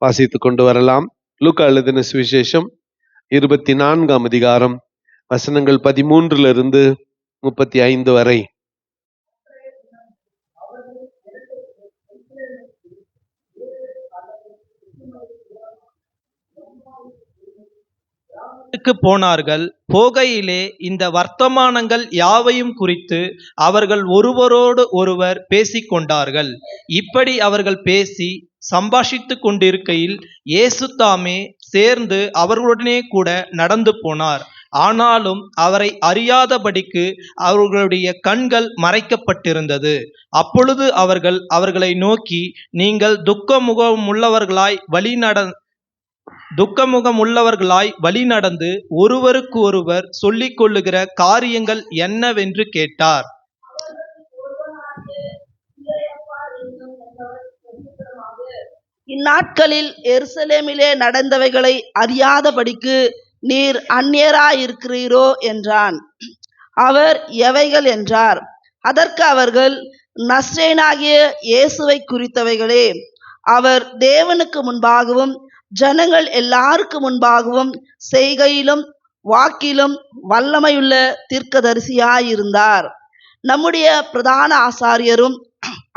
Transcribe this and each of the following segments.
வாசித்துக் கொண்டு வரலாம். லூக்கா எழுதின சுவிசேஷம் 24ஆம் அதிகாரம் வசனங்கள் 13 35 வரை. போனார்கள். போகையிலே இந்த வர்த்தமானங்கள் யாவையும் குறித்து அவர்கள் ஒருவரோடு ஒருவர் பேசிக்கொண்டார்கள். இப்படி அவர்கள் பேசி சம்பாஷித்துக் கொண்டிருக்கையில் இயேசு தாமே சேர்ந்து அவர்களுடனே கூட நடந்து போனார். ஆனாலும் அவரை அறியாதபடிக்கு அவர்களுடைய கண்கள் மறைக்கப்பட்டிருந்தது. அப்பொழுது அவர்கள் அவர்களை நோக்கி, நீங்கள் துக்கமுகமுள்ளவர்களாய் வழி நடந்து ஒருவருக்கு ஒருவர் சொல்லிக் கொள்ளுகிற காரியங்கள் என்னவென்று கேட்டார். இந்நாட்களில் எருசலேமிலே நடந்தவைகளை அறியாதபடிக்கு நீர் அந்நியராயிருக்கிறீரோ என்றான். அவர் எவைகள் என்றார். அதற்கு அவர்கள், நஸ்ரேயனாகிய இயேசுவை குறித்தவைகளே. அவர் தேவனுக்கு முன்பாகவும் ஜனங்கள் எல்லாருக்கு முன்பாகவும் செய்கையிலும் வாக்கிலும் வல்லமையுள்ள தீர்க்கதரிசியாயிருந்தார். நம்முடைய பிரதான ஆசாரியரும்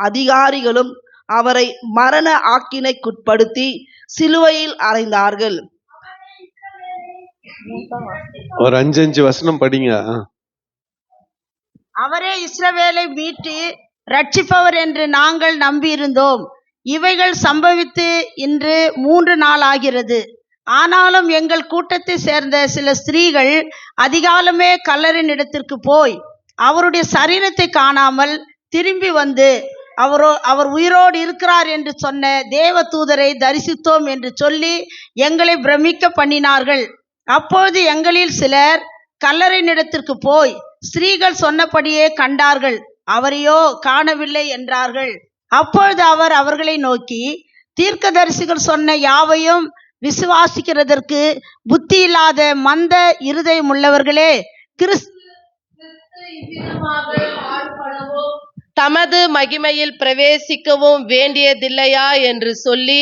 அதிகாரிகளும் அவரை மரண ஆக்கினைக்குட்படுத்தி சிலுவையில் அறைந்தார்கள். ஒரு 5 வசனம் படிங்க. அவரே இஸ்ரவேலை மீட்டு ரட்சிப்பவர் என்று நாங்கள் நம்பியிருந்தோம். இவைகள் சம்பவித்து இன்று 3 நாள் ஆகிறது. ஆனாலும் எங்கள் கூட்டத்தை சேர்ந்த சில ஸ்திரீகள் அதிகாலமே கல்லறின் இடத்திற்கு போய் அவருடைய சரீரத்தை காணாமல் திரும்பி வந்து அவர் உயிரோடு இருக்கிறார் என்று சொன்ன தேவ தூதரை தரிசித்தோம் என்று சொல்லி எங்களை பிரமிக்க பண்ணினார்கள். அப்பொழுது எங்களில் சிலர் கல்லறையின் இடத்திற்கு போய் ஸ்திரீகள் சொன்னபடியே கண்டார்கள், அவரையோ காணவில்லை என்றார்கள். அப்பொழுது அவர் அவர்களை நோக்கி, தீர்க்கதரிசிகள் சொன்ன யாவையும் விசுவாசிக்கிறதற்கு புத்தி இல்லாத மந்த இருதயம் உள்ளவர்களே, தமது மகிமையில் பிரவேசிக்கவும் வேண்டியதில்லையா என்று சொல்லி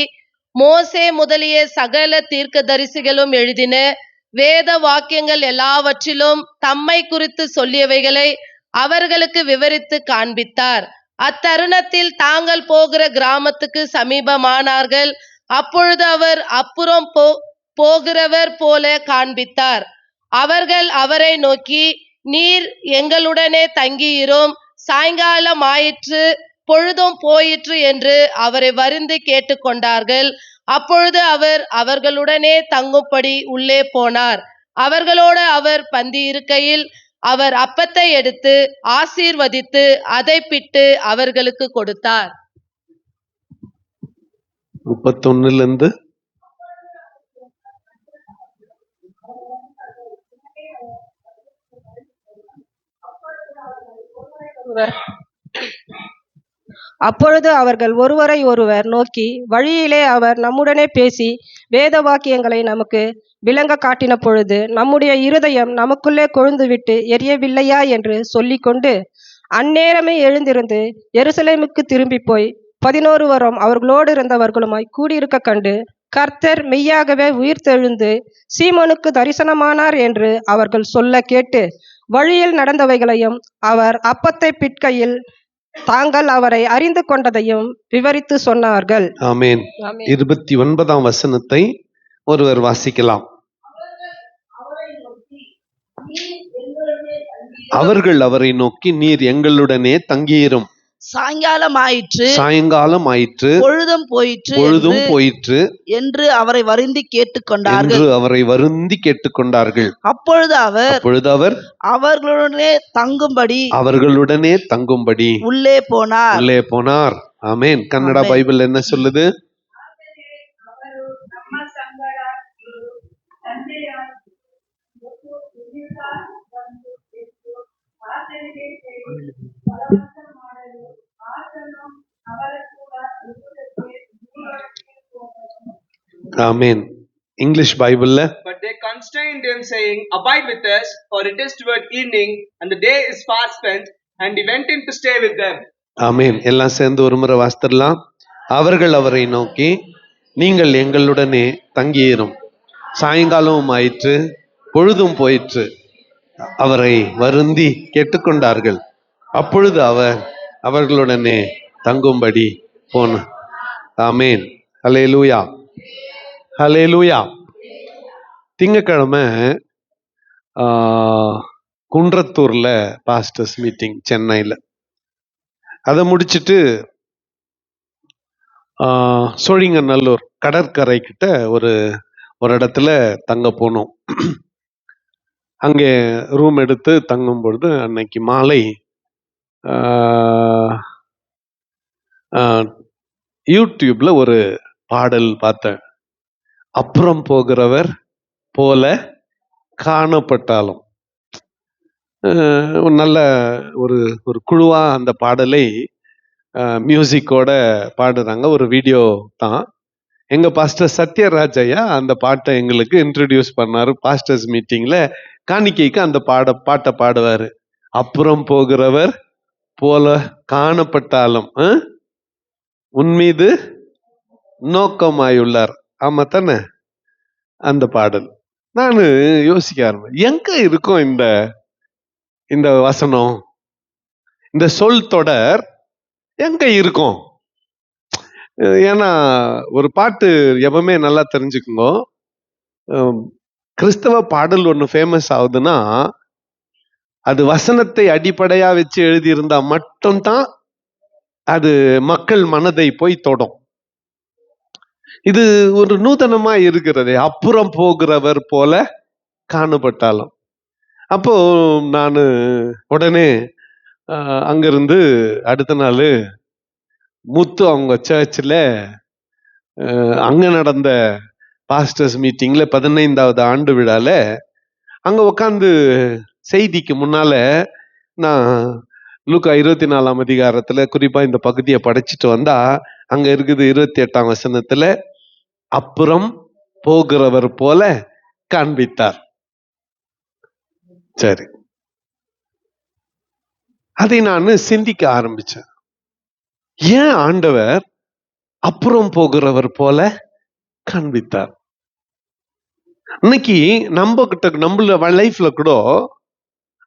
மோசே முதலிய சகல தீர்க்கதரிசிகளும் எழுதின வேத வாக்கியங்கள் எல்லாவற்றிலும் தம்மை குறித்து சொல்லியவைகளை அவர்களுக்கு விவரித்து காண்பித்தார். அத்தருணத்தில் தாங்கள் போகிற கிராமத்துக்கு சமீபமானார்கள். அப்பொழுது அவர் அப்புறம் போகிறவர் போல காண்பித்தார். அவர்கள் அவரை நோக்கி, நீர் எங்களுடனே தங்கியிரும், சாயங்காலம் ஆயிற்று, பொழுதும் போயிற்று என்று அவரை வருந்தி கேட்டுக்கொண்டார்கள். அப்பொழுது அவர் அவர்களுடனே தங்கும்படி உள்ளே போனார். அவர்களோடு அவர் பந்தி இருக்கையில் அவர் அப்பத்தை எடுத்து ஆசீர்வதித்து அதை பிட்டு அவர்களுக்கு கொடுத்தார். 31 அப்பொழுது அவர்கள் ஒருவரை ஒருவர் நோக்கி, வழியிலே அவர் நம்முடனே பேசி வேத வாக்கியங்களை நமக்கு விளங்க காட்டின பொழுது நம்முடைய இருதயம் நமக்குள்ளே கொழுந்துவிட்டு எரியவில்லையா என்று சொல்லிக்கொண்டு அந்நேரமே எழுந்திருந்து எருசலேமுக்கு திரும்பி போய் 11 அவர்களோடு இருந்தவர்களுமாய் கூடியிருக்க கண்டு, கர்த்தர் மெய்யாகவே உயிர்த்தெழுந்து சீமோனுக்கு தரிசனமானார் என்று அவர்கள் சொல்ல கேட்டு, வழியில் நடந்தவைகளையும் அவர் அப்பத்தை பிட்கையில் தாங்கள் அவரை அறிந்து கொண்டதையும் விவரித்து சொன்னார்கள். ஆமென். 29ஆம் வசனத்தை ஒருவர் வாசிக்கலாம். அவர்கள் அவரை நோக்கி, நீர் எங்களுடனே தங்கியிரும், சாயங்காலம் ஆயிற்று, பொழுதும் போயிற்று என்று அவரை வருந்தி கேட்டுக்கொண்டார்கள். அப்பொழுது அவர் அவர்களுடனே தங்கும்படி உள்ளே போனார். ஆமென். கன்னட பைபிள் என்ன சொல்லுது? Amen. English Bible. But they constrained him, saying, Abide with us, for it is toward evening, and the day is far spent. And he went in to stay with them. Amen. எல்லாம் சேர்ந்து ஒரு முறை வாசித்தரலாம். அவர்கள் அவரை நோக்கி, நீங்கள் எங்களுடனே தங்கியிரும். சாயங்காலமும் ஆயிற்று, பொழுதும் போயிற்று. அவரை வருந்தி கேட்டுக்கொண்டார்கள். அப்பொழுது அவர் அவர்களுடனே தங்கும்படி போனார். ஆமேன். ஹல்லேலூயா, ஹல்லேலூயா. திங்கக்கிழமை குன்றத்தூர்ல பாஸ்டர்ஸ் மீட்டிங் சென்னையில. அதை முடிச்சுட்டு சோழிங்கநல்லூர் கடற்கரை கிட்ட ஒரு இடத்துல தங்க போனோம். அங்கே ரூம் எடுத்து தங்கும் பொழுது அன்னைக்கு மாலை யூடியூப்ல ஒரு பாடல் பார்த்தேன். அப்புறம் போகிறவர் போல காணப்பட்டாலும். நல்ல ஒரு குழுவா அந்த பாடலை மியூசிக்கோட பாடுறாங்க. ஒரு வீடியோ தான். எங்க பாஸ்டர் சத்யராஜ் ஐயா அந்த பாட்டை எங்களுக்கு இன்ட்ரடியூஸ் பண்ணாரு. பாஸ்டர்ஸ் மீட்டிங்ல காணிக்கைக்கு அந்த பாட்டை பாடுவாரு. அப்புறம் போகிறவர் போல காணப்பட்டாலும் உன்மீது நோக்கமாயுள்ளார். ஆமா தானே அந்த பாடல். நான் யோசிக்க ஆரம்பிச்சேன், எங்க இருக்கும் இந்த வசனம், இந்த சொல் தொடர் எங்க இருக்கும்? ஏன்னா ஒரு பாட்டு எப்பவுமே நல்லா தெரிஞ்சுக்குங்க, கிறிஸ்தவ பாடல் ஒண்ணு ஃபேமஸ் ஆகுதுன்னா அது வசனத்தை அடிப்படையா வச்சு எழுதியிருந்தா மட்டும்தான் அது மக்கள் மனதை போய் தொடும். இது ஒரு நூதனமா இருக்கிறது. அப்புறம் போகிறவர் போல காணப்பட்டாலும். அப்போ நான் உடனே அங்கிருந்து அடுத்த நாள் முத்து அவங்க சர்ச்சில் அங்க நடந்த பாஸ்டர்ஸ் மீட்டிங்ல 15வது ஆண்டு விழால அங்க உட்காந்து செய்திக்கு முன்னால நான் லூக்கா 24ஆம் அதிகாரத்துல குறிப்பா இந்த பகுதியை படிச்சுட்டு வந்தா அங்க இருக்குது 28ஆம் வசனத்துல, அப்புறம் போகிறவர் போல காண்பித்தார். சரி, அதை நான் சிந்திக்க ஆரம்பிச்சேன். ஏன் ஆண்டவர் அப்புறம் போகிறவர் போல காண்பித்தார்? இன்னைக்கு நம்மள லைஃப்ல கூட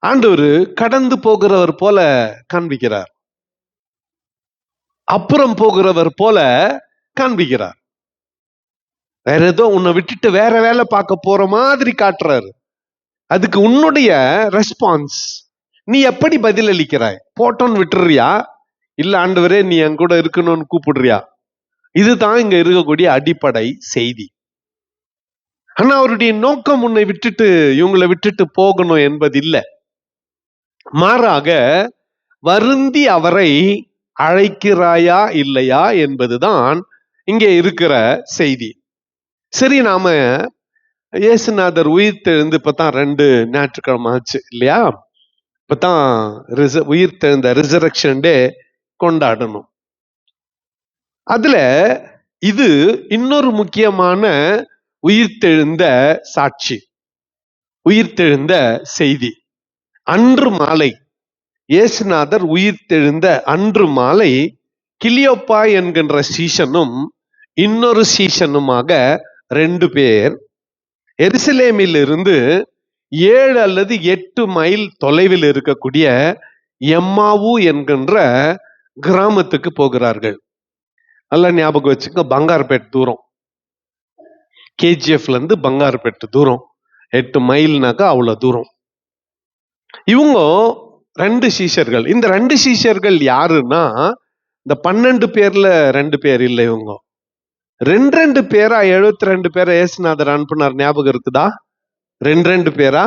ஆண்டவர் கடந்து போகிறவர் போல காண்பிக்கிறார், அப்புறம் போகிறவர் போல காண்பிக்கிறார். வேற ஏதோ உன்னை விட்டுட்டு வேற வேலை பார்க்க போற மாதிரி காட்டுறாரு. அதுக்கு உன்னுடைய ரெஸ்பான்ஸ், நீ எப்படி பதில் அளிக்கிறாய்? போட்டோன்னு விட்டுறியா, இல்ல ஆண்டவரே நீ என் கூட இருக்கணும்னு கூப்பிடுறியா? இதுதான் இங்க இருக்கக்கூடிய அடிப்படை செய்தி. ஆனா அவருடைய நோக்கம் உன்னை விட்டுட்டு இவங்களை விட்டுட்டு போகணும் என்பது இல்லை. மாறாக வருந்தி அவரை அழைக்கிறாயா இல்லையா என்பதுதான் இங்கே இருக்கிற செய்தி. சரி, நாம இயேசுநாதர் உயிர் தெழுந்து இப்பதான் 2 ஞாயிற்றுக்கிழமை ஆச்சு இல்லையா? இப்பதான் உயிர் தெழுந்த ரிசரக்ஷன் டே கொண்டாடணும். அதுல இது இன்னொரு முக்கியமான உயிர்த்தெழுந்த சாட்சி, உயிர்த்தெழுந்த செய்தி. அன்று மாலை இயேசுநாதர் உயிர்த்தெழுந்த அன்று மாலை கிளியோப்பா என்கின்ற சீஷனும் இன்னொரு சீஷனுமாக 2 பேர் எருசலேமில் இருந்து 7 அல்லது 8 மைல் தொலைவில் இருக்கக்கூடிய எம்மாவு என்கின்ற கிராமத்துக்கு போகிறார்கள். நல்லா ஞாபகம் வச்சுக்க, பங்கார்பேட் தூரம், கேஜிஎஃப்ல இருந்து பங்கார்பேட் தூரம் 8 மைல்னாக்கா அவ்வளவு தூரம். இவங்க 2 சீஷர்கள். இந்த 2 சீஷர்கள் யாருன்னா, இந்த 12 பேர்ல 2 பேர் இல்லை, இவங்க 2 பேரா 72 பேரை இயேசுநாதர் அனுப்புனார். ஞாபகம் இருக்குதா? 2 பேரா?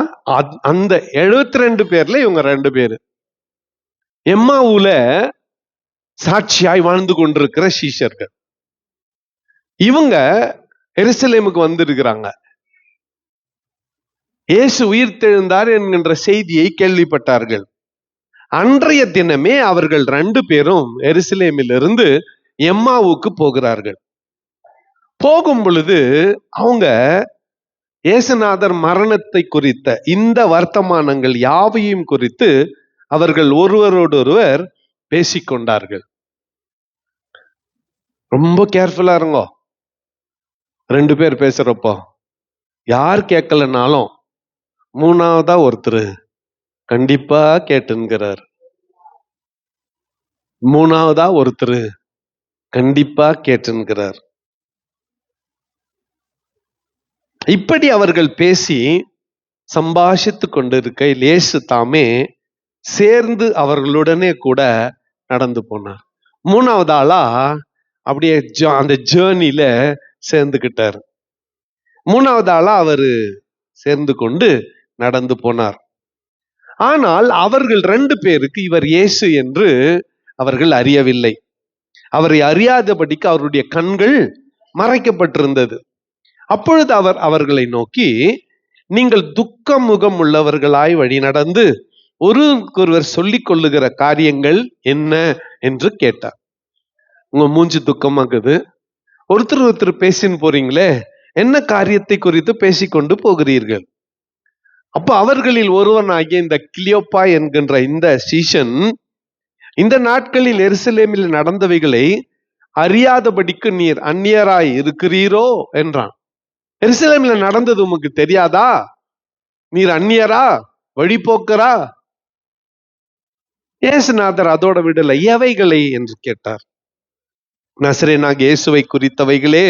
அந்த 72 பேர்ல இவங்க 2 பேரு எம்மாவுல சாட்சியாய் வாழ்ந்து கொண்டிருக்கிற சீஷர்கள். இவங்க எருசலேமுக்கு வந்திருக்கிறாங்க. இயேசு உயிர்த்தெழுந்தார் என்கின்ற செய்தியை கேள்விப்பட்டார்கள். அன்றைய தினமே அவர்கள் 2 பேரும் எருசலேமில் இருந்து எம்மாவுக்கு போகிறார்கள். போகும் பொழுது அவங்க இயேசுநாதர் மரணத்தை குறித்த இந்த வர்த்தமானங்கள் யாவையும் குறித்து அவர்கள் ஒருவரோடொருவர் பேசிக்கொண்டார்கள். ரொம்ப கேர்ஃபுல்லா இருங்கோ. 2 பேர் பேசுறப்போ யார் கேட்கலனாலும் மூணாவதா ஒருத்தர் கண்டிப்பா கேட்டுங்கிறார். மூணாவதா ஒருத்தர் கண்டிப்பா கேட்டுங்கிறார். இப்படி அவர்கள் பேசி சம்பாஷித்து கொண்டிருக்கையில் இயேசு தாமே சேர்ந்து அவர்களுடனே கூட நடந்து போனார். மூணாவது ஆளா அப்படியே அந்த ஜேர்னில சேர்ந்துகிட்டார். மூணாவது ஆளா அவரு சேர்ந்து கொண்டு நடந்து போனார். ஆனால் அவர்கள் 2 பேருக்கு இவர் இயேசு என்று அவர்கள் அறியவில்லை. அவரை அறியாதபடிக்கு அவருடைய கண்கள் மறைக்கப்பட்டிருந்தது. அப்பொழுது அவர் அவர்களை நோக்கி, நீங்கள் துக்க முகம் உள்ளவர்களாய் வழி நடந்து ஒருவருக்கொருவர் சொல்லிக் கொள்ளுகிற காரியங்கள் என்ன என்று கேட்டார். உங்க மூஞ்சி துக்கமாக்குது, ஒருத்தர் பேசின்னு போறீங்களே, என்ன காரியத்தை குறித்து பேசிக்கொண்டு போகிறீர்கள்? அப்ப அவர்களில் ஒருவனாகிய இந்த கிளியோப்பா என்கின்ற இந்த சீஷன் இந்த நாட்களில் எருசலேமில் நடந்தவைகளை அறியாதபடிக்கு நீர் அந்நியராய் இருக்கிறீரோ என்றான். எருசலேமில் நடந்தது உமக்கு தெரியாதா? நீர் அந்நியரா, வழிபோக்கரா? இயேசுநாதர் அதோட விடல. எவைகளை என்று கேட்டார். நசரேயனாகிய இயேசுவை குறித்தவைகளே.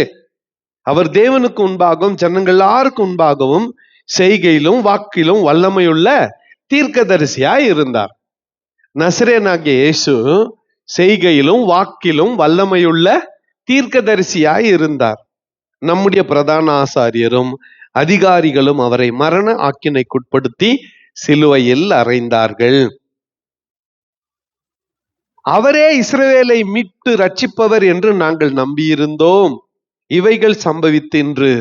அவர் தேவனுக்கு முன்பாகவும் ஜனங்கள் எல்லாருக்கும் முன்பாகவும் செய்கையிலும் வாக்கிலும் வல்லமையுள்ள தீர்க்கதரிசியாய் இருந்தார். நசரேயனாகிய இயேசு செய்கையிலும் வாக்கிலும் வல்லமையுள்ள தீர்க்கதரிசியாய் இருந்தார். நம்முடைய பிரதான ஆசாரியரும் அதிகாரிகளும் அவரை மரண ஆக்கினைக்குட்படுத்தி சிலுவையில் அறைந்தார்கள். அவரே இஸ்ரவேலை மீட்டு ரட்சிப்பவர் என்று நாங்கள் நம்பியிருந்தோம். இவைகள் சம்பவித்து இன்று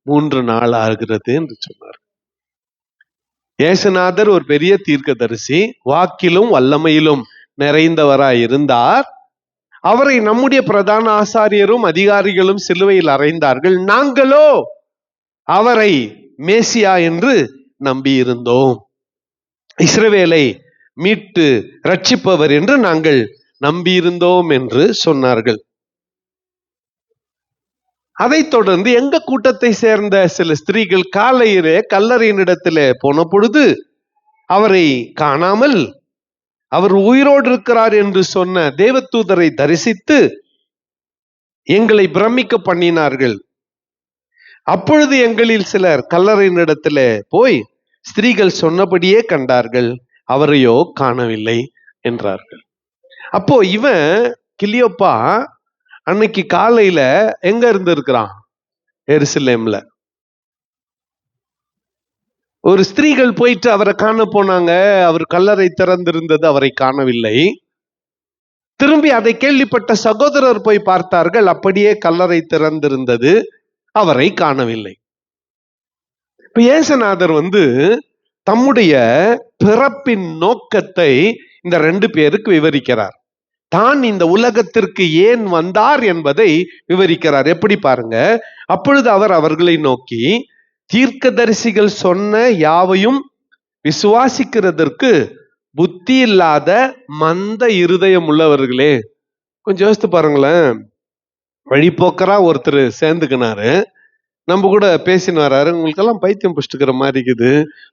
3 நாள் ஆகிறது என்று சொன்னார். இயேசுநாதர் ஒரு பெரிய தீர்க்கதரிசி, வாக்கிலும் வல்லமையிலும் நிறைந்தவராய் இருந்தார். அவரை நம்முடைய பிரதான ஆசாரியரும் அதிகாரிகளும் சிலுவையில் அறைந்தார்கள். நாங்களோ அவரை மேசியா என்று நம்பியிருந்தோம். இஸ்ரவேலை மீட்டு ரட்சிப்பவர் என்று நாங்கள் நம்பியிருந்தோம் என்று சொன்னார்கள். அதைத் தொடர்ந்து எங்க கூட்டத்தை சேர்ந்த சில ஸ்திரீகள் காலையிலே கல்லறையினிடத்திலே போன பொழுது அவரை காணாமல் அவர் உயிரோடு இருக்கிறார் என்று சொன்ன தேவதூதரை தரிசித்து எங்களை பிரமிக்க பண்ணினார்கள். அப்பொழுது எங்களில் சிலர் கல்லறையினிடத்திலே போய் ஸ்திரீகள் சொன்னபடியே கண்டார்கள், அவரையோ காணவில்லை என்றார்கள். அப்போ இவன் கிளியோப்பா அன்னைக்கு காலையில எங்க இருந்து இருக்கிறான்? எருசலேம்ல. ஒரு ஸ்திரீகள் போயிட்டு அவரை காண போனாங்க. அவர் கல்லறை திறந்திருந்தது, அவரை காணவில்லை. திரும்பி அதை கேள்விப்பட்ட சகோதரர் போய் பார்த்தார்கள், அப்படியே கல்லறை திறந்திருந்தது, அவரை காணவில்லை. இப்ப இயேசுநாதர் தம்முடைய பிறப்பின் நோக்கத்தை இந்த 2 பேருக்கு விவரிக்கிறார். தான் இந்த உலகத்திற்கு ஏன் வந்தார் என்பதை விவரிக்கிறார். எப்படி பாருங்க. அப்பொழுது அவர் அவர்களை நோக்கி, தீர்க்கதரிசிகள் சொன்ன யாவையும் விசுவாசிக்கிறதற்கு புத்தி இல்லாத மந்த இருதயம் உள்ளவர்களே. கொஞ்சம் யோசித்து பாருங்களேன். வழிபோக்கரா ஒருத்தர் சேர்ந்துக்கினாரு, நம்ம கூட பேசின்னு வர்றாரு, உங்களுக்கெல்லாம் பைத்தியம் புஷ்டுக்கிற மாதிரி இருக்குது,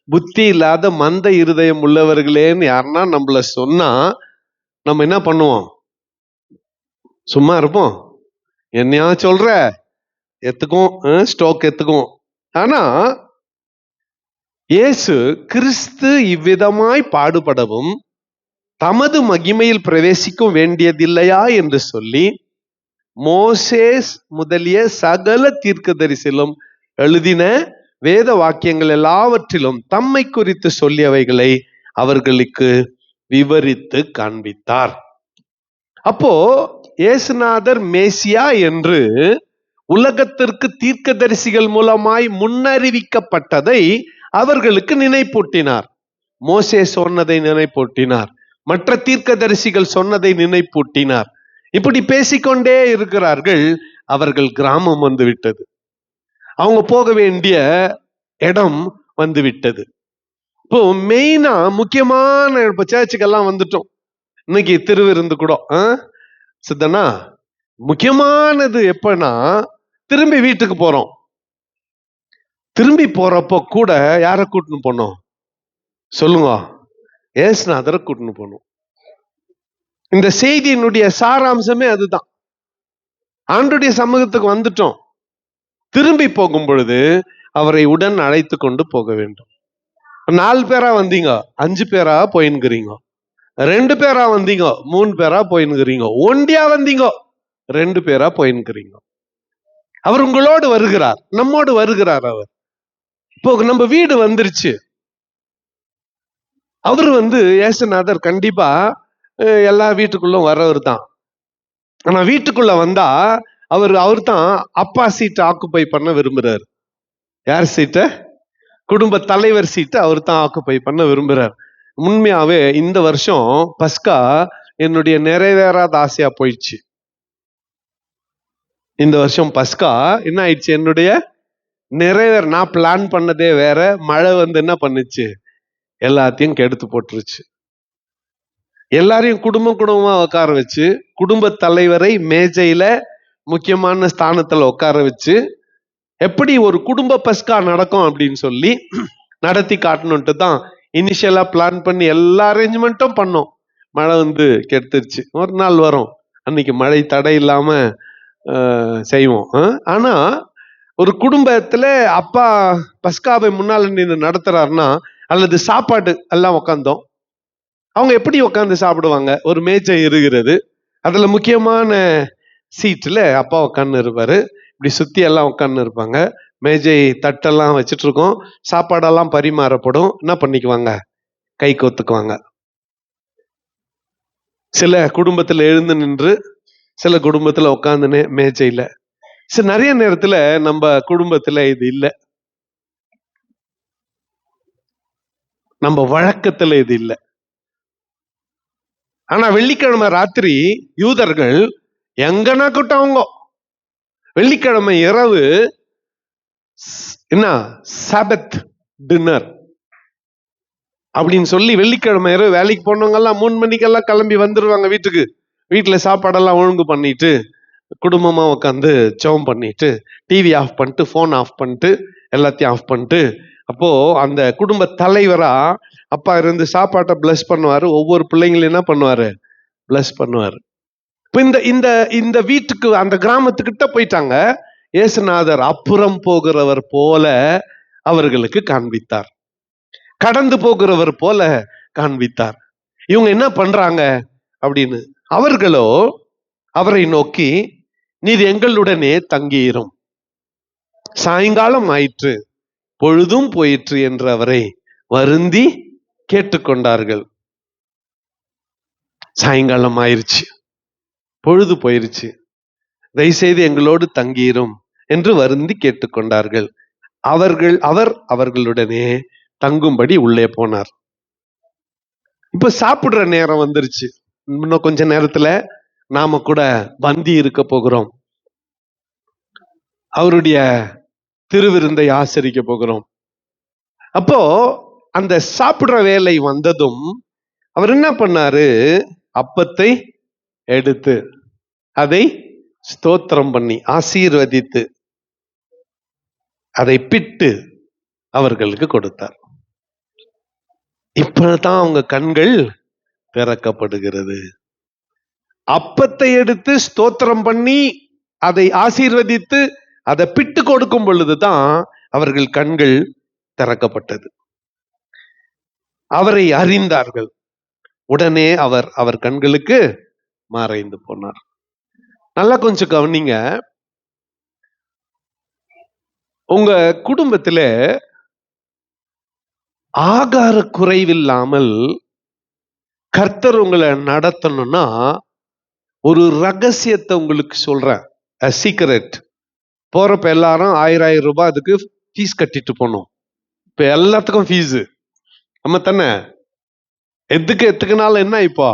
புத்தி இல்லாத மந்த இருதயம் உள்ளவர்களேன்னு யாருன்னா நம்மள சொன்னா நம்ம என்ன பண்ணுவோம்? சும்மா இருப்போம்? என்னையா சொல்ற எத்துக்கும் ஸ்டோக் எத்துக்கும். ஆனா இயேசு கிறிஸ்து இவ்விதமாய் பாடுபடவும் தமது மகிமையில் பிரவேசிக்கும் வேண்டியதில்லையா என்று சொல்லி மோசேஸ் முதலிய சகல தீர்க்கதரிசிலும் எழுதின வேத வாக்கியங்கள் எல்லாவற்றிலும் தம்மை குறித்து சொல்லியவைகளை அவர்களுக்கு விவரித்து காண்பித்தார். அப்போ இயேசுநாதர் மேசியா என்று உலகத்திற்கு தீர்க்கதரிசிகள் மூலமாய் முன்னறிவிக்கப்பட்டதை அவர்களுக்கு நினைப்பூட்டினார். மோசே சொன்னதை நினைப்பூட்டினார், மற்ற தீர்க்கதரிசிகள் சொன்னதை நினைப்பூட்டினார். இப்படி பேசிக்கொண்டே இருக்கிறார்கள். அவர்கள் கிராமம் வந்துவிட்டது, அவங்க போக வேண்டிய இடம் வந்துவிட்டது. இப்போ மெயினா முக்கியமான இப்ப சர்ச்சுக்கெல்லாம் வந்துட்டோம். இன்னைக்கு திருவிருந்து கூட சித்தனா முக்கியமானது எப்பனா திரும்பி வீட்டுக்கு போறோம். திரும்பி போறப்போ கூட யாரை கூட்டின்னு போனோம் சொல்லுங்க? ஏசுநாதரை கூட்டின்னு போனோம். இந்த செய்தியினுடைய சாராம்சமே அதுதான். ஆண்டுடைய சமூகத்துக்கு வந்துட்டோம். திரும்பி போகும் பொழுது அவரை உடன் அழைத்து கொண்டு போக வேண்டும். 4 பேரா வந்தீங்க, 5 பேரா போயின்னுக்கிறீங்க. 2 பேரா வந்தீங்க, 3 பேரா போயின்னுக்கிறீங்க. ஒண்டியா வந்தீங்க, 2 பேரா போயின்னுக்கிறீங்க. அவர் உங்களோடு வருகிறார், நம்மோடு வருகிறார். அவர் இப்போ நம்ம வீடு வந்துருச்சு. அவர் ஏசுநாதர் கண்டிப்பா எல்லா வீட்டுக்குள்ளும் வரவர் தான். ஆனா வீட்டுக்குள்ள வந்தா அவர் தான் அப்பா சீட்டை ஆக்குப்பை பண்ண விரும்புறாரு. யார் சீட்டை? குடும்ப தலைவர் சீட்டை அவர் தான் ஆக்குப்பை பண்ண விரும்புறார். உண்மையாவே இந்த வருஷம் பஸ்கா என்னுடைய நிறைவேறாத ஆசையா போயிடுச்சு. இந்த வருஷம் பஸ்கா என்ன ஆயிடுச்சு? என்னுடைய நான் பிளான் பண்ணதே வேற. மழை என்ன பண்ணுச்சு? எல்லாத்தையும் கெடுத்து போட்டுருச்சு. எல்லாரையும் குடும்பமா உட்கார வச்சு, குடும்ப தலைவரை மேஜையில முக்கியமான ஸ்தானத்துல உட்கார வச்சு, எப்படி ஒரு குடும்ப பஸ்கா நடக்கும் அப்படின்னு சொல்லி நடத்தி காட்டணும்ட்டு தான் இனிஷியலா பிளான் பண்ணி எல்லா அரேஞ்ச்மெண்ட்டும் பண்ணோம். மழை கெடுத்துருச்சு. ஒரு நாள் வரும், அன்னைக்கு மழை தடை இல்லாம செய்வோம். ஆனா ஒரு குடும்பத்துல அப்பா பஸ்காவை முன்னால நின்று நடத்துறாருன்னா, அல்லது சாப்பாடு எல்லாம் உக்காந்தோம். அவங்க எப்படி உட்காந்து சாப்பிடுவாங்க? ஒரு மேஜை இருக்கிறது, அதுல முக்கியமான சீட்ல அப்பா உட்காந்து இருப்பாரு. இப்படி சுத்தி எல்லாம் உட்காந்து இருப்பாங்க. மேஜை தட்டெல்லாம் வச்சுட்டு இருக்கோம். சாப்பாடெல்லாம் பரிமாறப்படும். என்ன பண்ணிக்குவாங்க? கை கோத்துக்குவாங்க. சில குடும்பத்துல எழுந்து நின்று, சில குடும்பத்துல உட்காந்துன்னு மேஜையில. நிறைய நேரத்துல நம்ம குடும்பத்துல இது இல்லை, நம்ம வழக்கத்துல இது இல்லை. ஆனா வெள்ளிக்கிழமை ராத்திரி யூதர்கள் எங்கன்னா கூட்டவங்க, வெள்ளிக்கிழமை இரவு என்ன சாபத் டின்னர் அப்படின்னு சொல்லி, வெள்ளிக்கிழமை இரவு வேலைக்கு போனவங்க எல்லாம் 3 மணிக்கெல்லாம் கிளம்பி வந்துருவாங்க வீட்டுக்கு. வீட்டுல சாப்பாடெல்லாம் ஒழுங்கு பண்ணிட்டு, குடும்பமா உட்காந்து ஜெபம் பண்ணிட்டு, டிவி ஆஃப் பண்ணிட்டு, போன் ஆஃப் பண்ணிட்டு, எல்லாத்தையும் ஆஃப் பண்ணிட்டு, அப்போ அந்த குடும்ப தலைவரா அப்பா இருந்து சாப்பாட்டை பிளஸ் பண்ணுவாரு. ஒவ்வொரு பிள்ளைங்களும் என்ன பண்ணுவாரு? பிளஸ் பண்ணுவாரு. இப்ப இந்த வீட்டுக்கு, அந்த கிராமத்துக்கிட்ட போயிட்டாங்க. இயேசுநாதர் அப்புறம் போகிறவர் போல அவர்களுக்கு காண்பித்தார், கடந்து போகிறவர் போல காண்பித்தார். இவங்க என்ன பண்றாங்க அப்படின்னு, அவர்களோ அவரை நோக்கி, நீர் எங்களுடனே தங்கியிரும், சாயங்காலம் ஆயிற்று, பொழுதும் போயிற்று என்று அவரை வருந்தி கேட்டுக்கொண்டார்கள். சாயங்காலம் ஆயிருச்சு, பொழுது போயிருச்சு, தயவுசெய்து எங்களோடு தங்கியிரும் என்று வருந்தி கேட்டுக்கொண்டார்கள். அவர் அவர்களுடனே தங்கும்படி உள்ளே போனார். இப்ப சாப்பிடுற நேரம் வந்துருச்சு. இன்னும் கொஞ்ச நேரத்துல நாம கூட பந்தி இருக்க போகிறோம். அவருடைய திருவிருந்தை ஆசரிக்க போகிறோம். அப்போ அந்த சாப்பிடுற வேலை வந்ததும் அவர் என்ன பண்ணாரு? அப்பத்தை எடுத்து அதை ஸ்தோத்திரம் பண்ணி ஆசீர்வதித்து அதை பிட்டு அவர்களுக்கு கொடுத்தார். இப்பதான் அவங்க கண்கள் திறக்கப்படுகிறது. அப்பத்தை எடுத்து ஸ்தோத்திரம் பண்ணி அதை ஆசீர்வதித்து அதை பிட்டு கொடுக்கும் பொழுதுதான் அவர்கள் கண்கள் திறக்கப்பட்டது. அவரை அறிந்தார்கள். உடனே அவர் கண்களுக்கு மறைந்து போனார். நல்லா கொஞ்சம் கவனிங்க. உங்க குடும்பத்துல ஆகார குறைவில்லாமல் கர்த்தர் உங்களை நடத்தணும்னா, ஒரு ரகசியத்தை உங்களுக்கு சொல்றேன், சீக்ரெட். போறப்ப எல்லாரும் 1000 ரூபாய் அதுக்கு ஃபீஸ் கட்டிட்டு போனோம். இப்ப எல்லாத்துக்கும் ஃபீஸ் நம்ம தானே. எத்துக்குனாலும் என்ன இப்போ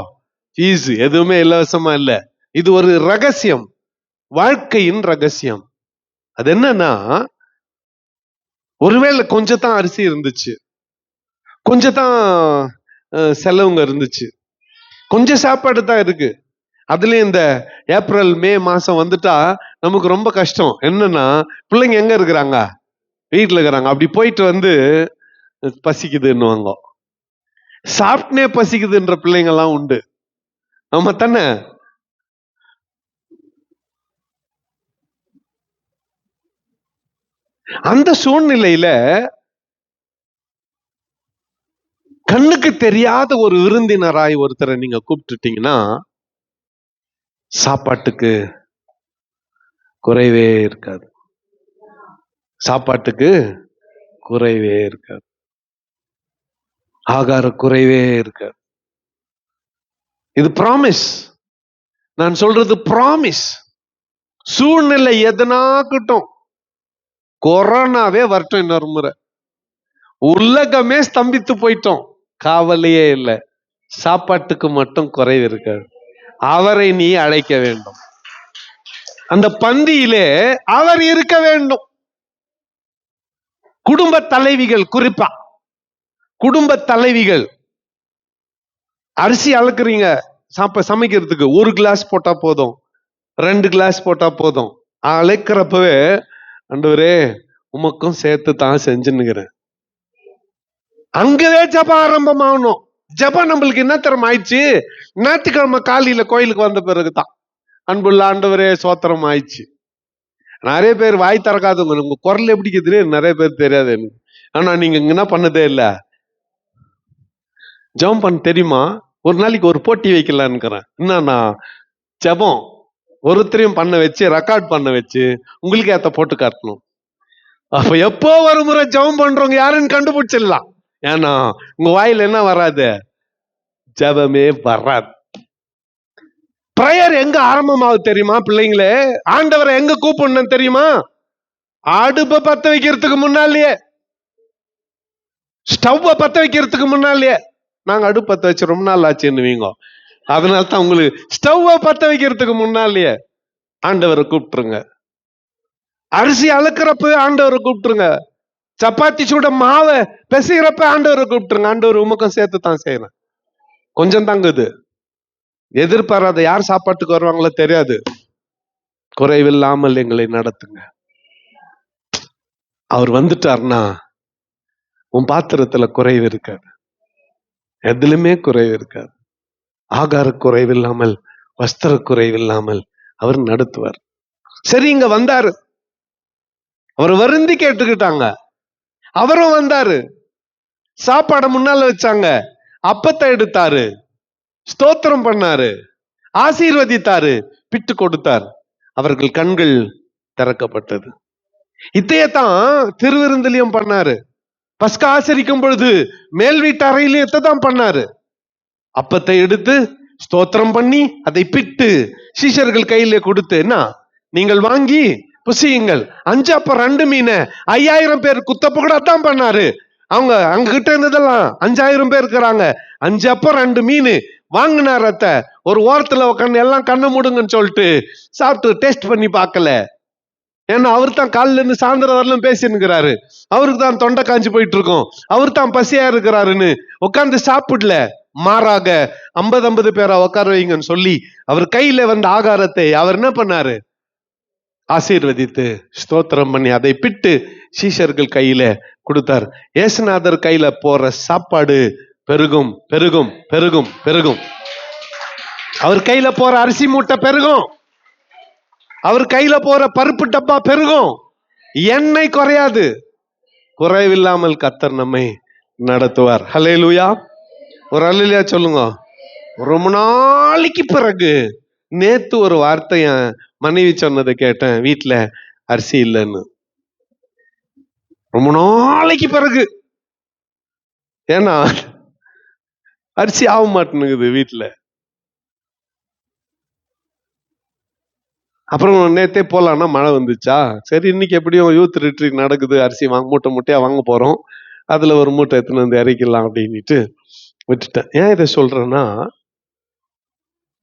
ஃபீஸ், எதுவுமே இலவசமா இல்லை. இது ஒரு ரகசியம், வாழ்க்கையின் ரகசியம். அது என்னன்னா, ஒருவேளை கொஞ்சம் தான் அரிசி இருந்துச்சு, கொஞ்சம் தான் செலவுங்க இருந்துச்சு, கொஞ்சம் சாப்பாடு தான் இருக்கு. அதுலயும் இந்த ஏப்ரல் மே மாசம் வந்துட்டா நமக்கு ரொம்ப கஷ்டம். என்னன்னா, பிள்ளைங்க எங்க இருக்கிறாங்க? வீட்டுல இருக்கிறாங்க. அப்படி போயிட்டு வந்து பசிக்குதுன்னுவாங்க. சாப்பிட்டனே பசிக்குதுன்ற பிள்ளைங்க எல்லாம் உண்டு. ஆமா தானே? அந்த சூழ்நிலையில கண்ணுக்கு தெரியாத ஒரு விருந்தினராய் ஒருத்தரை நீங்க கூப்பிட்டுட்டீங்கன்னா சாப்பாட்டுக்கு குறைவே இருக்காது. சாப்பாட்டுக்கு குறைவே இருக்காது. ஆகார குறைவே இருக்காது. இது ப்ராமிஸ். நான் சொல்றது ப்ராமிஸ். சூழ்நிலை எதனாகட்டும், கொரோனாவே வரட்டும், இன்னொரு முறை உலகமே ஸ்தம்பித்து போயிட்டோம், காவலையே இல்லை, சாப்பாட்டுக்கு மட்டும் குறைவு இருக்காது. அவரை நீ அழைக்க வேண்டும். அந்த பந்தியிலே அவர் இருக்க வேண்டும். குடும்ப தலைவிகள், குறிப்பா குடும்ப தலைவிகள், அரிசி அளக்குறீங்க சமைக்கிறதுக்கு, 1 கிளாஸ் போட்டா போதும், 2 கிளாஸ் போட்டா போதும். அழைக்கிறப்பவே ஆண்டவரே உமக்கும் சேர்த்து தான் செஞ்சுன்னுக்கிறேன். அங்கவே ஜபம் ஆரம்பமாகணும். ஜபம் நம்மளுக்கு என்ன தரம் ஆயிடுச்சு? ஞாயிற்றுக்கிழமை காலையில கோயிலுக்கு வந்த பிறகுதான் அன்புள்ள ஆண்டவரே சோத்திரம் ஆயிடுச்சு. நிறைய பேர் வாய் திறக்காதவங்க, உங்க குரல் எப்படி கேக்குது நிறைய பேர் தெரியாது எனக்கு. ஆனா நீங்க என்ன பண்ணதே இல்லை, ஜபம் பண்ண தெரியுமா? ஒரு நாளைக்கு ஒரு போட்டி வைக்கலான்னுக்கிறேன். என்னன்னா, ஜபம் ஒருத்தரையும் பண்ண வச்சு ரெக்கார்ட் பண்ண வச்சு உங்களுக்கு ஏத்த போட்டு காட்டணும். அப்ப எப்போ ஒரு முறை ஜபம் பண்றவங்க யாருன்னு கண்டுபிடிச்சிடலாம். ஏன்னா உங்க வாயில என்ன வராது? ஜபமே வராது. பிரேயர் எங்க ஆரம்பமாவது தெரியுமா பிள்ளைங்களே? ஆண்டவரை எங்க கூப்பிடணும் தெரியுமா? அடுப்பை பத்த வைக்கிறதுக்கு முன்னாலேயே, ஸ்டவ்வை பத்த வைக்கிறதுக்கு முன்னாலேயே. நாங்க அடுப்பு பத்த வச்சு ரொம்ப நாள் ஆச்சுன்னுவீங்க. அதனால தான் உங்களுக்கு ஸ்டவ்வை பத்த வைக்கிறதுக்கு முன்னாலேயே ஆண்டவரை கூப்பிட்டுருங்க. அரிசி அளக்குறப்ப ஆண்டவரை கூப்பிட்டுருங்க. சப்பாத்தி சுட மாவை பிசைகிறப்ப ஆண்டவரை கூப்பிட்டுருங்க. ஆண்டவர் உமக்கும் சேர்த்து தான் செய்யறேன். கொஞ்சம் தாங்குது. எதிர்பாராத யார் சாப்பாட்டுக்கு வருவாங்களோ தெரியாது. குறைவில்லாமல் எங்களை நடத்துங்க. அவர் வந்துட்டார்னா உன் பாத்திரத்துல குறைவு இருக்காது, எதுலுமே குறைவு இருக்காது. ஆகார குறைவில்லாமல், வஸ்திர குறைவில்லாமல் அவர் நடத்துவார். சரி, இங்க வந்தாரு, அவர் வருந்தி கேட்டுக்கிட்டாங்க. அவரும் வந்தாரு, சாப்பாடை முன்னால வச்சாங்க, அப்பத்தை எடுத்தாரு, ஸ்தோத்திரம் பண்ணாரு, ஆசீர்வதித்தாரு, பிட்டு கொடுத்தார். அவர்கள் கண்கள் திறக்கப்பட்டது. இத்தையத்தான் திருவிருந்திலையும் பண்ணாரு. பஸ்கா ஆசரிக்கும் பொழுது மேல் வீட்டு அறையிலையும் தான் பண்ணாரு. அப்பத்தை எடுத்து ஸ்தோத்திரம் பண்ணி அதை பிட்டு சீஷர்கள் கையிலே கொடுத்து, என்ன நீங்கள் வாங்கி புசியுங்கள், 5 அப்பம் 2 மீன் 5000 பேர் குத்தப்ப கூட தான் பண்ணாரு. அவங்க அங்க கிட்ட இருந்ததெல்லாம் 5000 பேர் இருக்கிறாங்க. 5 அப்பம் 2 மீன் வாங்கினார். அத்தை ஒரு ஓரத்துல உட்காந்து எல்லாம் கண்ணை மூடுங்கன்னு சொல்லிட்டு சாப்பிட்டு டேஸ்ட் பண்ணி பார்க்கல. ஏன்னா அவர் தான் காலில இருந்து சாயந்தரம் வரலும் பேசினுக்கிறாரு. அவருக்கு தான் தொண்டை காஞ்சி போயிட்டு இருக்கும். அவர் தான் பசியா இருக்கிறாருன்னு உட்காந்து சாப்பிடல. மாறாக 50 பேரா உட்கார வைங்கன்னு சொல்லி அவர் கையில வந்த ஆகாரத்தை அவர் என்ன பண்ணாரு? ஆசீர்வதித்து ஸ்தோத்திரம் பண்ணி அதை பிட்டு சீஷர்கள் கையில கொடுத்தார். இயேசுநாதர் கையில போற சாப்பாடு பெருகும், பெருகும், பெருகும், பெருகும். அவர் கையில போற அரிசி மூட்டை பெருகும், அவர் கையில போற பருப்பு டப்பா பெருகும், எண்ணெய் குறையாது. குறைவில்லாமல் கர்த்தர் நம்மை நடத்துவார். ஹல்லேலூயா. ஒரு அல்லேலூயா சொல்லுங்க. ரொம்ப நாளைக்கு பிறகு நேத்து ஒரு வார்த்தை என் மனைவி சொன்னதை கேட்டேன், வீட்டுல அரிசி இல்லைன்னு. ரொம்ப நாளைக்கு பிறகு. ஏன்னா அரிசி ஆக மாட்டேங்குது வீட்டுல. அப்புறம் நேத்தே போலான்னா மழை வந்துச்சா, சரி இன்னைக்கு எப்படியும் யூத் ரிட்ரீட் நடக்குது, அரிசி மூட்டை மூட்டையா வாங்க போறோம், அதுல ஒரு மூட்டை எடுத்துன்னு வந்து இறக்கலாம் அப்படின்ட்டு விட்டுட்டேன். ஏன் இதை சொல்றேன்னா,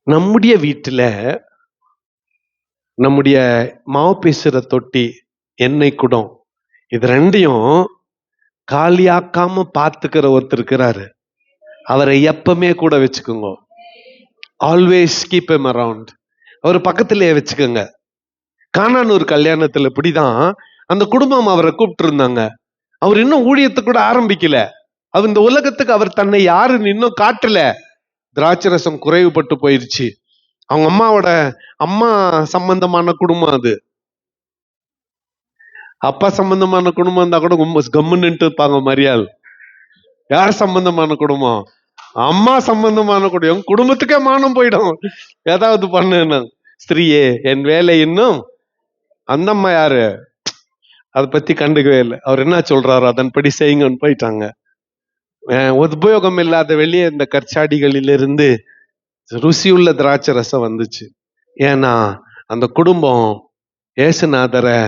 நம்முடைய வீட்டுல நம்முடைய மாவு பேசுற தொட்டி, எண்ணெய் குடம், இது ரெண்டையும் காலியாக்காம பாத்துக்கிற ஒருத்தர் இருக்கிறாரு. அவரை எப்பவுமே கூட வச்சுக்கோங்க. Always keep him around. அவர் பக்கத்திலேயே வச்சுக்கோங்க. கானானூர் கல்யாணத்துல இப்படிதான் அந்த குடும்பம் அவரை கூப்பிட்டு இருந்தாங்க. அவர் இன்னும் ஊழியத்தை கூட ஆரம்பிக்கல. அவர் இந்த உலகத்துக்கு அவர் தன்னை யாருன்னு இன்னும் காட்டல. திராட்சரசம் குறைவுபட்டு போயிருச்சு. அவங்க அம்மா சம்பந்தமான குடும்பம் அது. அப்பா சம்பந்தமான குடும்பம் இருந்தா கூட கம்முன்னுட்டு இருப்பாங்க மரியாள். யார் சம்பந்தமான குடும்பம்? அம்மா சம்பந்தமான குடும்பம். குடும்பத்துக்கே மானம் போயிடும் ஏதாவது பண்ணு. ஸ்திரீயே என் வேலை இன்னும். அந்த அம்மா யாரு? அதை பத்தி கண்டுக்கவே இல்லை. அவர் என்ன சொல்றாரு அதன்படி செய்யுங்கன்னு போயிட்டாங்க. உபயோகம் இல்லாத வெளியே இந்த கற்சாடிகளிலிருந்து ருசியுள்ள திராட்சை ரசம் வந்துச்சு. ஏன்னா அந்த குடும்பம் இயேசுநாதரை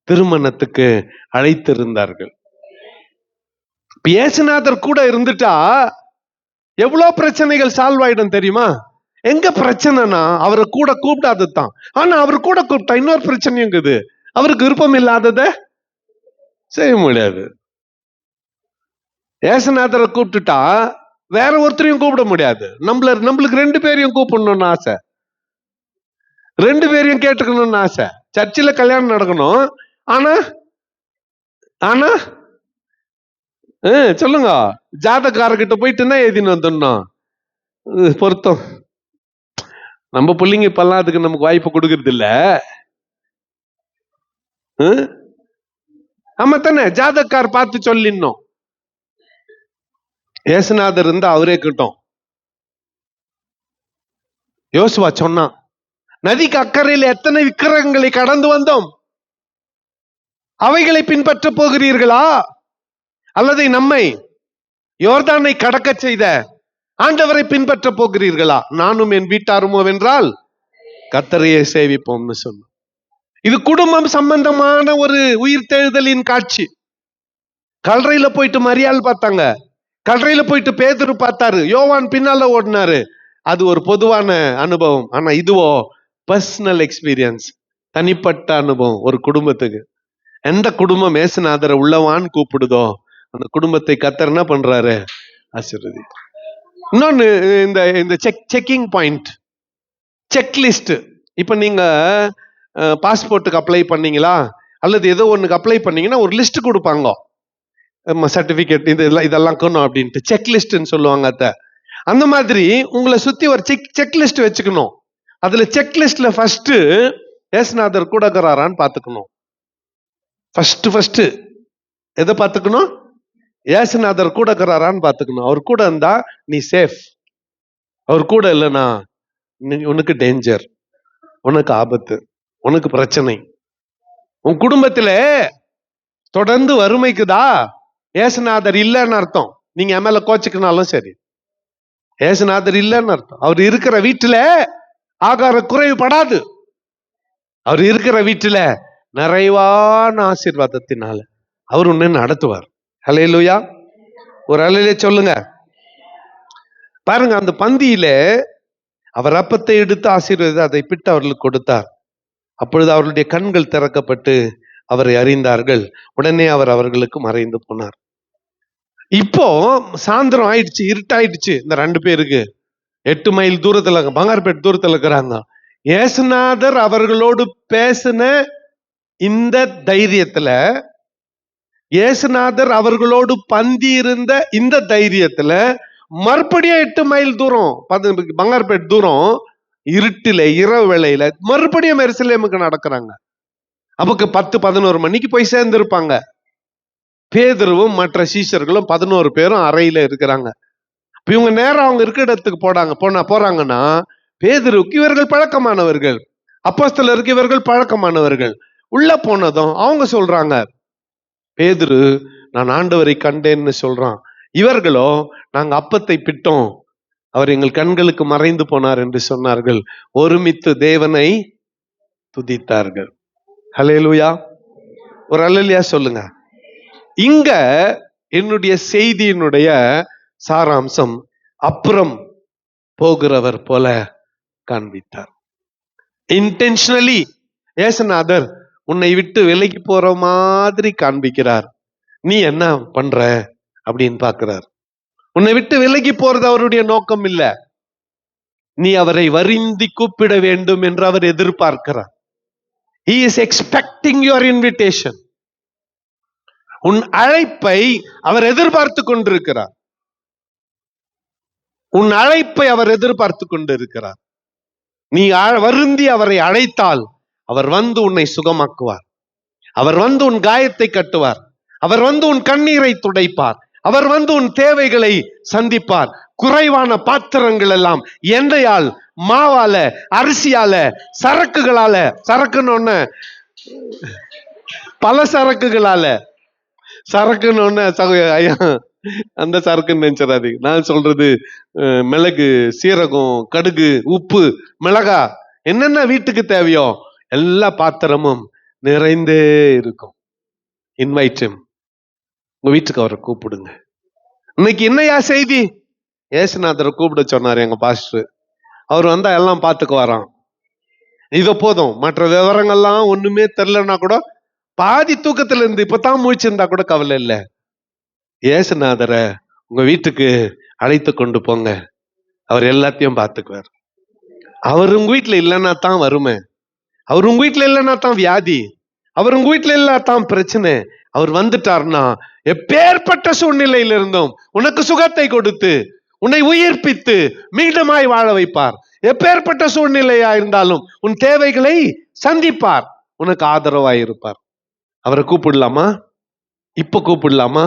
திருமணத்துக்கு அழைத்திருந்தார்கள். இப்ப இயேசுநாதர் கூட இருந்துட்டா எவ்வளவு பிரச்சனைகள் சால்வ் ஆயிடும் தெரியுமா? எங்க பிரச்சனைனா அவரை கூட கூப்பிடாததுதான். ஆனா அவர் கூட கூப்பிட்டா இன்னொரு பிரச்சனையும் இருக்குது. அவருக்கு விருப்பம் இல்லாதத செய்ய முடியாது. இயேசுநாதரை கூப்பிட்டுட்டா வேற ஒருத்தரையும் கூப்பிட முடியாது. நம்மளுக்கு 2 பேரையும் கூப்பிடணும்னு ஆசை, 2 பேரையும் கேட்டுக்கணும்னு ஆசை. சர்ச்சில் கல்யாணம் நடக்கணும். ஆனா ஆனா சொல்லுங்க, ஜாதகாரர்கிட்ட போயிட்டு என்ன எழுதினு வந்துடணும் பொருத்தம். நம்ம பிள்ளைங்க இப்பெல்லாம் அதுக்கு நமக்கு வாய்ப்பு கொடுக்கறது இல்ல. ஆமா தானே, ஜாதகார் பார்த்து சொல்லிடணும். இயேசுநாதர் இருந்தா அவரே கிட்டோம். யோசுவா சொன்னான், நதிக்கு அக்கறையில் எத்தனை விக்கிரகங்களை கடந்து வந்தோம், அவைகளை பின்பற்ற போகிறீர்களா? அல்லது நம்மை யோர்தானை கடக்க செய்த ஆண்டவரை பின்பற்ற போகிறீர்களா? நானும் என் வீட்டாருமோ வென்றால் கர்த்தரையே சேவிப்போம்னு சொன்னோம். இது குடும்பம் சம்பந்தமான ஒரு உயிர்த்தெழுதலின் காட்சி. கல்லறையில போயிட்டு மரியாள் பார்த்தாங்க, கல்லறையில போயிட்டு பேதுரு பார்த்தாரு, யோவான் பின்னால ஓடினாரு. அது ஒரு பொதுவான அனுபவம். ஆனா இதுவோ பர்சனல் எக்ஸ்பீரியன்ஸ், தனிப்பட்ட அனுபவம் ஒரு குடும்பத்துக்கு. எந்த குடும்பம் இயேசுநாதரை உள்ளவான்னு கூப்பிடுதோ அந்த குடும்பத்தை கர்த்தர் என்ன பண்றாரு? ஆசீர்வதி. இன்னொன்னு, இந்த செக்கிங் பாயிண்ட், செக்லிஸ்ட். இப்ப நீங்க பாஸ்போர்ட்டுக்கு அப்ளை பண்ணீங்களா அல்லது ஏதோ ஒண்ணுக்கு அப்ளை பண்ணீங்கன்னா ஒரு லிஸ்ட் கொடுப்பாங்க, சர்டிபிகேட் இதெல்லாம் இருக்கணும் அப்படின்ட்டு, செக்லிஸ்ட்னு சொல்லுவாங்க. அந்த மாதிரி உங்களை சுத்தி ஒரு செக்லிஸ்ட் வச்சுக்கணும். அதுல செக்லிஸ்ட்ல ஃபர்ஸ்ட் இயேசுநாதர் கூட இருக்கிறாரான்னு பாத்துக்கணும். ஃபர்ஸ்ட் எதை பார்த்துக்கணும்? இயேசுநாதர் கூட இருக்கிறாரான்னு பார்த்துக்கணும். அவர் கூட இருந்தா நீ சேஃப். அவர் கூட இல்லைன்னா உனக்கு டேஞ்சர், உனக்கு ஆபத்து, உனக்கு பிரச்சனை. உன் குடும்பத்துல தொடர்ந்து வறுமைக்குதா, இயேசுநாதர் இல்லைன்னு அர்த்தம். நீங்க என் மேல கோச்சுக்கினாலும் சரி, இயேசுநாதர் இல்லைன்னு அர்த்தம். அவர் இருக்கிற வீட்டுல ஆகார குறைவுபடாது. அவர் இருக்கிற வீட்டுல நிறைவான ஆசீர்வாதத்தினால அவர் உன்னை நடத்துவார். ஹல்லேலூயா, ஒரு ஹல்லேலூயா சொல்லுங்க. பாருங்க, அந்த பந்தியில அவர் அப்பத்தை எடுத்து ஆசீர்வதித்து அதை பிட்டு அவர்களுக்கு கொடுத்தார். அப்பொழுது அவர்களுடைய கண்கள் திறக்கப்பட்டு அவரை அறிந்தார்கள். உடனே அவர் அவர்களுக்கு மறைந்து போனார். இப்போ சாயந்தரம் ஆயிடுச்சு, இருட்டாயிடுச்சு. இந்த 2 பேருக்கு 8 மைல் தூரத்துல, பங்கார்பேட் தூரத்துல இருக்கிறாங்க. இயேசுநாதர் அவர்களோடு பேசின இந்த தைரியத்துல, இயேசுநாதர் அவர்களோடு பந்தி இருந்த இந்த தைரியத்துல மறுபடியும் 8 மைல் தூரம், பங்கார்பேட் தூரம், இருட்டில இரவு வேளையில மறுபடியும் எருசலேமுக்கு நடக்கிறாங்க. அப்பக்கு 10-11 மணிக்கு போய் சேர்ந்திருப்பாங்க. பேதுருவும் மற்ற சீஷர்களும் 11 பேரும் அறையில இருக்கிறாங்க. இவங்க நேரம் அவங்க இருக்கிற இடத்துக்கு போறாங்கன்னா, பேதுருக்கு இவர்கள் பழக்கமானவர்கள், அப்போஸ்தலருக்கு இவர்கள் பழக்கமானவர்கள். உள்ள போனதும் அவங்க சொல்றாங்க, பேதுரு நான் ஆண்டவரை கண்டேன்னு சொல்றான். இவர்களோ நாங்க அப்பத்தை பிட்டோம், அவர் எங்கள் கண்களுக்கு மறைந்து போனார் என்று சொன்னார்கள். ஒருமித்து தேவனை துதித்தார்கள். ஹல்லேலூயா, ஒரு ஹல்லேலூயா சொல்லுங்க. இங்க என்னுடைய செய்தியினுடைய சாராம்சம், அப்புறம் போகிறவர் போல காண்பித்தார். இன்டென்ஷனலி இயேசுநாதர் உன்னை விட்டு விலகி போற மாதிரி காண்பிக்கிறார். நீ என்ன பண்ற அப்படின்னு பாக்குறார். உன்னை விட்டு விலகி போறது அவருடைய நோக்கம் இல்ல. நீ அவரை வருந்தி கூப்பிட வேண்டும் என்று அவர் எதிர்பார்க்கிறார். He is expecting your invitation. உன் அழைப்பை அவர் எதிர்பார்த்து கொண்டிருக்கிறார். உன் அழைப்பை அவர் எதிர்பார்த்து கொண்டிருக்கிறார். நீ வருந்தி அவரை அழைத்தால் அவர் வந்து உன்னை சுகமாக்குவார். அவர் வந்து உன் காயத்தை கட்டுவார். அவர் வந்து உன் கண்ணீரை துடைப்பார். அவர் வந்து உன் தேவைகளை சந்திப்பார். குறைவான பாத்திரங்கள் எல்லாம் எண்ணெயால், மாவால, அரிசியால, சரக்குகளால, சரக்குன்னு பல சரக்குகளால, சரக்குன்னு ஐயா அந்த சரக்குன்னு நினைச்சிடாதீங்க. நான் சொல்றது மிளகு, சீரகம், கடுகு, உப்பு, மிளகா, என்னென்ன வீட்டுக்கு தேவையோ எல்லா பாத்திரமும் நிறைந்தே இருக்கும். Invite him. உங்க வீட்டுக்கு அவரை கூப்பிடுங்க. இன்னைக்கு என்னையா செய்தி? ஏசுநாதரை கூப்பிட சொன்னார் எங்க பாஸ்டர். அவர் வந்தா எல்லாம் பார்த்துக்கு வரான். இத போதும், மற்ற விவரங்கள்லாம் ஒண்ணுமே தெரியலன்னா கூட, பாதி தூக்கத்துல இருந்து இப்பதான் முழிச்சிருந்தா கூட கவலை இல்லை. ஏசுநாதரை உங்க வீட்டுக்கு அழைத்து கொண்டு போங்க, அவர் எல்லாத்தையும் பார்த்துக்குவார். அவர் உங்க வீட்டுல இல்லைன்னா தான் வறுமை, அவர் உங்க வீட்டுல இல்லைன்னா தான் வியாதி, அவர் உங்க வீட்டுல இல்லா தான் பிரச்சனை. அவர் வந்துட்டார்னா எப்பேற்பட்ட சூழ்நிலையில இருந்தும் உனக்கு சுகத்தை கொடுத்து உன்னை உயிர்ப்பித்து மீண்டுமாய் வாழ வைப்பார். எப்பேற்பட்ட சூழ்நிலையா இருந்தாலும் உன் தேவைகளை சந்திப்பார், உனக்கு ஆதரவாய் இருப்பார். அவரை கூப்பிடலாமா? இப்ப கூப்பிடலாமா?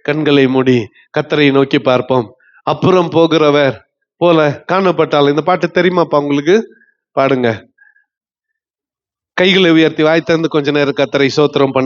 கண்களை மூடி கர்த்தரை நோக்கி பார்ப்போம். அப்புறம் போகிறவர் போல காணப்பட்டால். இந்த பாட்டு தெரியுமாப்பா உங்களுக்கு? பாடுங்க. கைகளை உயர்த்தி வாய் திறந்து கொஞ்ச நேரம் கர்த்தரை ஸ்தோத்திரம் பண்ண